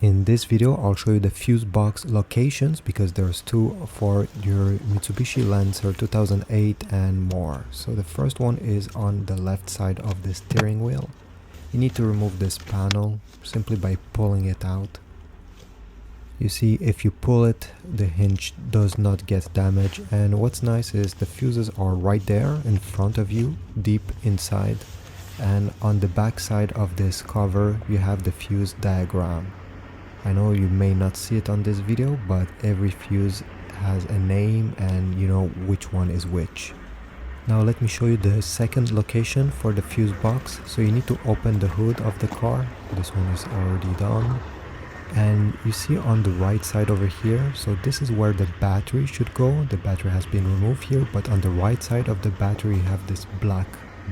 In this video, I'll show you the fuse box locations because there's two for your Mitsubishi Lancer 2008 and more. So the first one is on the left side of the steering wheel. You need to remove this panel simply by pulling it out. You see, if you pull it, the hinge does not get damaged, and what's nice is the fuses are right there in front of you, deep inside, and on the back side of this cover you have the fuse diagram. I know you may not see it on this video, but every fuse has a name and you know which one is which. Now let me show you the second location for the fuse box. So you need to open the hood of the car. This one is already done. And you see on the right side over here, so this is where the battery should go. The battery has been removed here, but on the right side of the battery you have this black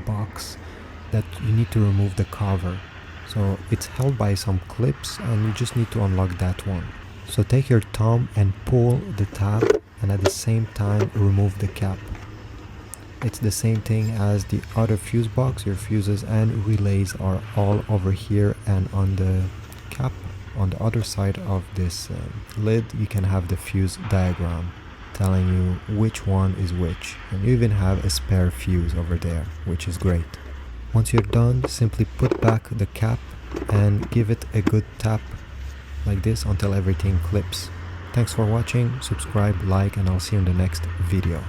box that you need to remove the cover. So it's held by some clips and you just need to unlock that one. So take your thumb and pull the tab and at the same time remove the cap. It's the same thing as the other fuse box. Your fuses and relays are all over here, and on the cap on the other side of this lid you can have the fuse diagram telling you which one is which, and you even have a spare fuse over there, which is great. Once you're done, simply put back the cap and give it a good tap like this until everything clips. Thanks for watching, subscribe, like, and I'll see you in the next video.